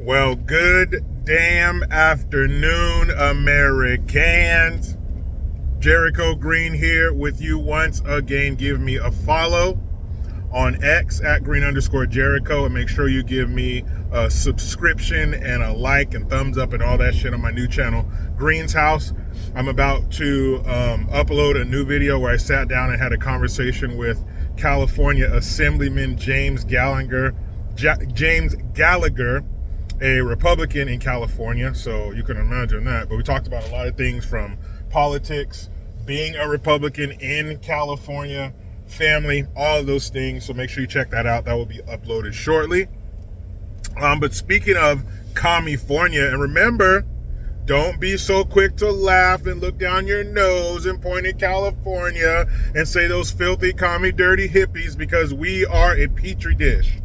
Well, good damn afternoon, Americans. Jericho Green here with you once again. Give me a follow on X at green_Jericho, and make sure you give me a subscription and a like and thumbs up and all that shit on my new channel, Green's House. I'm about to upload a new video where I sat down and had a conversation with California Assemblyman James Gallagher, a Republican in California, so you can imagine that. But we talked about a lot of things from politics, being a Republican in California, family, all of those things. So make sure you check that out. That will be uploaded shortly. But speaking of California, and remember, don't be so quick to laugh and look down your nose and point at California and say those filthy, commie, dirty hippies, because we are a petri dish.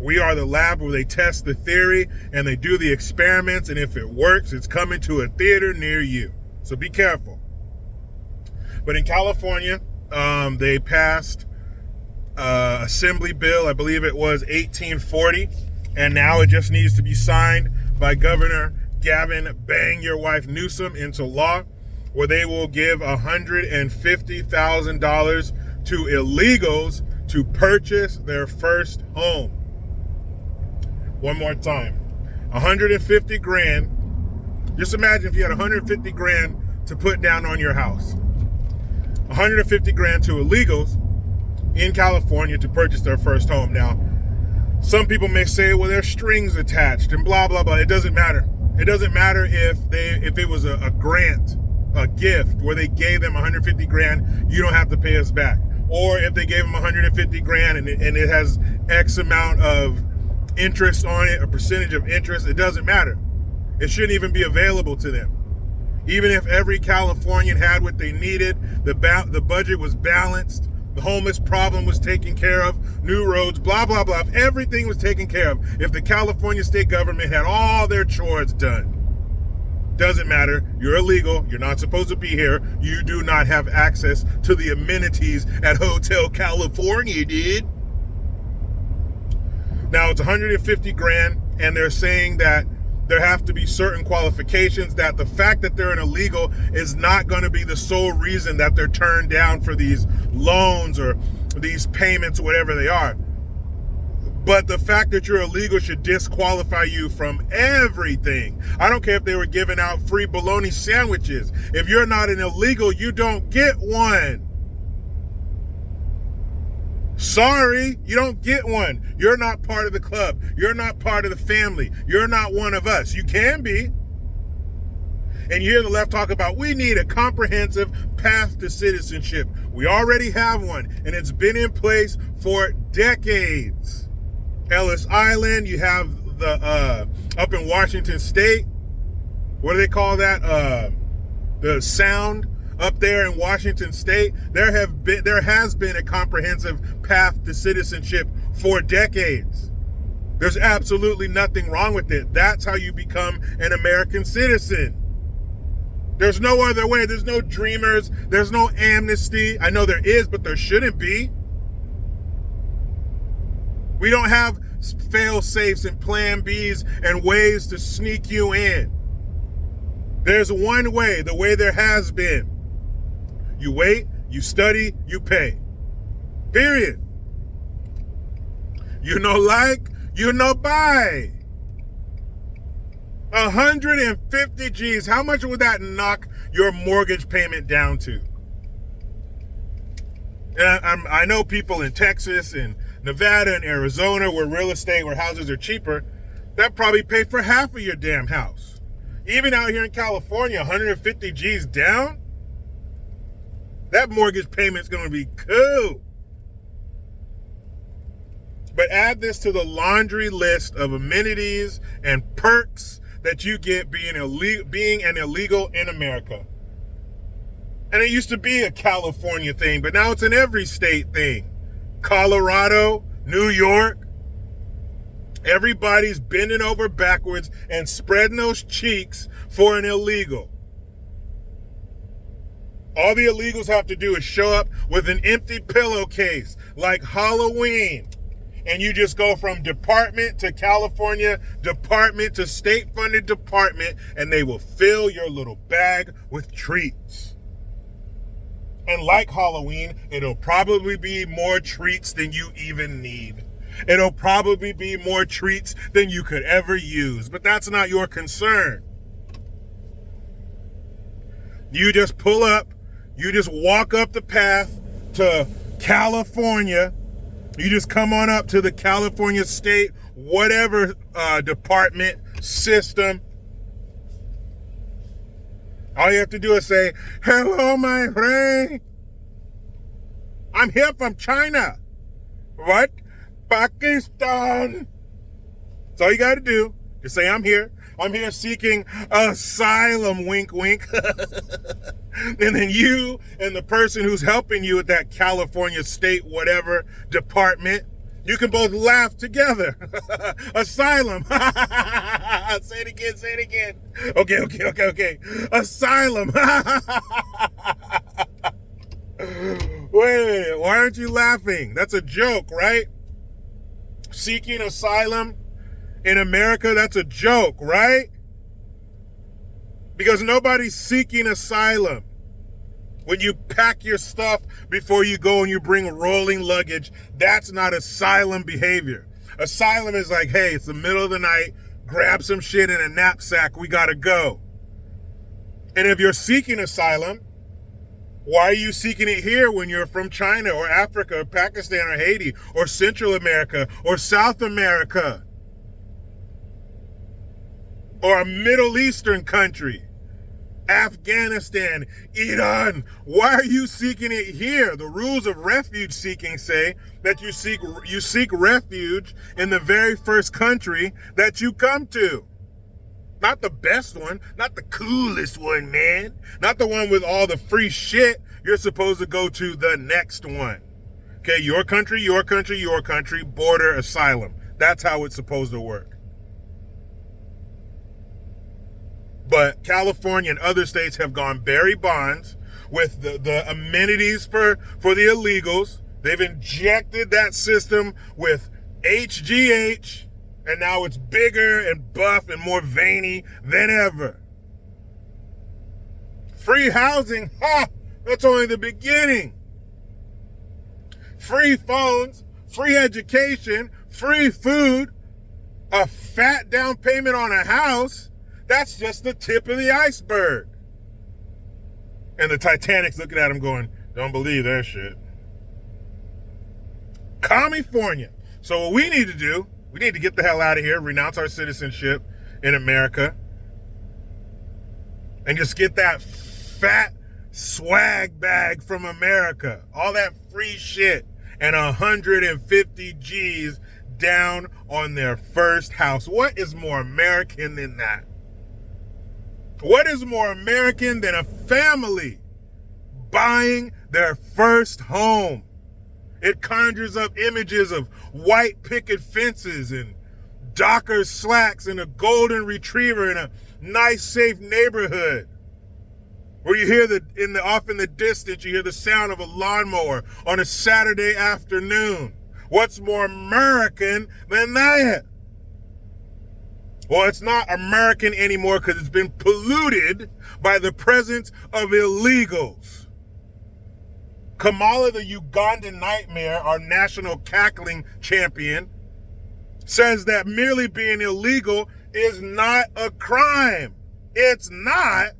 We are the lab where they test the theory and they do the experiments, and if it works, it's coming to a theater near you. So be careful. But in California, they passed Assembly Bill, I believe it was 1840, and now it just needs to be signed by Governor Gavin Bang Your Wife Newsom into law, where they will give $150,000 to illegals to purchase their first home. One more time, 150 grand. Just imagine if you had 150 grand to put down on your house. 150 grand to illegals in California to purchase their first home. Now, some people may say, well, there's strings attached and blah, blah, blah. It doesn't matter. It doesn't matter if it was a grant, a gift where they gave them 150 grand, you don't have to pay us back. Or if they gave them 150 grand and it has X amount of interest on it, a percentage of interest, it doesn't matter. It shouldn't even be available to them. Even if every Californian had what they needed, the budget was balanced, the homeless problem was taken care of, new roads, blah, blah, blah. If everything was taken care of, if the California state government had all their chores done, doesn't matter. You're illegal. You're not supposed to be here. You do not have access to the amenities at Hotel California, dude. Now it's 150 grand, and they're saying that there have to be certain qualifications, that the fact that they're an illegal is not going to be the sole reason that they're turned down for these loans or these payments or whatever they are. But the fact that you're illegal should disqualify you from everything. I don't care if they were giving out free bologna sandwiches. If you're not an illegal, you don't get one. Sorry, you don't get one. You're not part of the club. You're not part of the family. You're not one of us. You can be. And you hear the left talk about, we need a comprehensive path to citizenship. We already have one, and it's been in place for decades. Ellis Island, you have the up in Washington State, what do they call that? The Sound. Up there in Washington State, there has been a comprehensive path to citizenship for decades. There's absolutely nothing wrong with it. That's how you become an American citizen. There's no other way. There's no dreamers. There's no amnesty. I know there is, but there shouldn't be. We don't have fail-safes and plan Bs and ways to sneak you in. There's one way, the way there has been. You wait, you study, you pay. Period. You know like, you know buy. 150 G's. How much would that knock your mortgage payment down to? And I know people in Texas and Nevada and Arizona where real estate, where houses are cheaper, that probably pay for half of your damn house. Even out here in California, 150 G's down, that mortgage payment's going to be cool. But add this to the laundry list of amenities and perks that you get being an illegal in America. And it used to be a California thing, but now it's an every state thing. Colorado, New York, everybody's bending over backwards and spreading those cheeks for an illegal. All the illegals have to do is show up with an empty pillowcase like Halloween And you just go from department to California department to state-funded department, and they will fill your little bag with treats. And like Halloween, it'll probably be more treats than you even need. It'll probably be more treats than you could ever use, but that's not your concern. You just pull up, you just walk up the path to California. You just come on up to the California state, whatever department, system. All you have to do is say, "Hello, my friend. I'm here from China." What? Pakistan. That's all you got to do. Just say, "I'm here. I'm here seeking asylum," wink, wink. And then you and the person who's helping you at that California state, whatever department, you can both laugh together. Asylum. Say it again. Okay. Asylum. Wait a minute. Why aren't you laughing? That's a joke, right? Seeking asylum in America, that's a joke, right? Because nobody's seeking asylum. When you pack your stuff before you go and you bring rolling luggage, that's not asylum behavior. Asylum is like, hey, it's the middle of the night, grab some shit in a knapsack, we gotta go. And if you're seeking asylum, why are you seeking it here when you're from China or Africa or Pakistan or Haiti or Central America or South America or a Middle Eastern country? Afghanistan, Iran. Why are you seeking it here? The rules of refuge seeking say that you seek refuge in the very first country that you come to. Not the best one, not the coolest one, man. Not the one with all the free shit. You're supposed to go to the next one. Okay, your country, border asylum. That's how it's supposed to work. But California and other states have gone Barry Bonds with the amenities for the illegals. They've injected that system with HGH, and now it's bigger and buff and more veiny than ever. Free housing, that's only the beginning. Free phones, free education, free food, a fat down payment on a house. That's just the tip of the iceberg. And the Titanic's looking at him going, don't believe that shit. California. So what we need to do, we need to get the hell out of here, renounce our citizenship in America, and just get that fat swag bag from America. All that free shit and 150 G's down on their first house. What is more American than that? What is more American than a family buying their first home? It conjures up images of white picket fences and Dockers slacks and a golden retriever in a nice, safe neighborhood where you hear off in the distance, you hear the sound of a lawnmower on a Saturday afternoon. What's more American than that? Well, it's not American anymore because it's been polluted by the presence of illegals. Kamala, the Ugandan nightmare, our national cackling champion, says that merely being illegal is not a crime. It's not.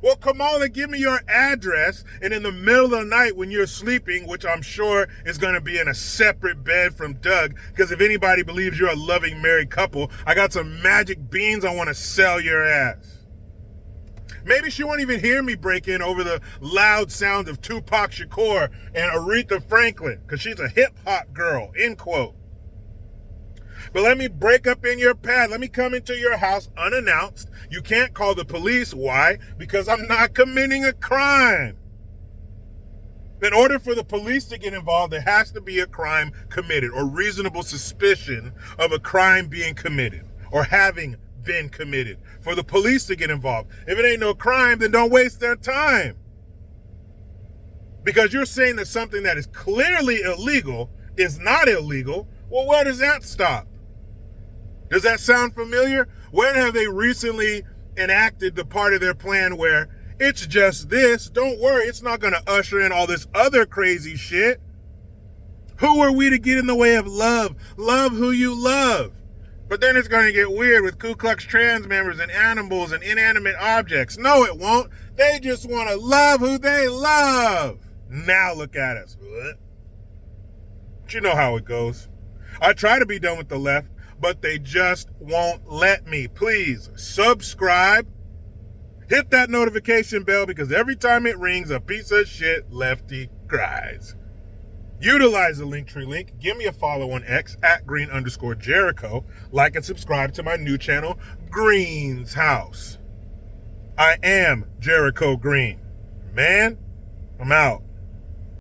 Well, Kamala, give me your address, and in the middle of the night when you're sleeping, which I'm sure is going to be in a separate bed from Doug, because if anybody believes you're a loving married couple, I got some magic beans I want to sell your ass. Maybe she won't even hear me break in over the loud sounds of Tupac Shakur and Aretha Franklin, because she's a hip-hop girl, end quote. But let me break up in your pad. Let me come into your house unannounced. You can't call the police. Why? Because I'm not committing a crime. In order for the police to get involved, there has to be a crime committed or reasonable suspicion of a crime being committed or having been committed for the police to get involved. If it ain't no crime, then don't waste their time. Because you're saying that something that is clearly illegal is not illegal Well, where does that stop? Does that sound familiar? When have they recently enacted the part of their plan where it's just this? Don't worry, it's not going to usher in all this other crazy shit. Who are we to get in the way of love? Love who you love. But then it's going to get weird with Ku Klux Trans members and animals and inanimate objects. No, it won't. They just want to love who they love. Now look at us. But you know how it goes. I try to be done with the left, but they just won't let me. Please subscribe. Hit that notification bell because every time it rings, a piece of shit lefty cries. Utilize the Linktree link. Give me a follow on X at @green_Jericho. Like and subscribe to my new channel, Green's House. I am Jericho Green. Man, I'm out.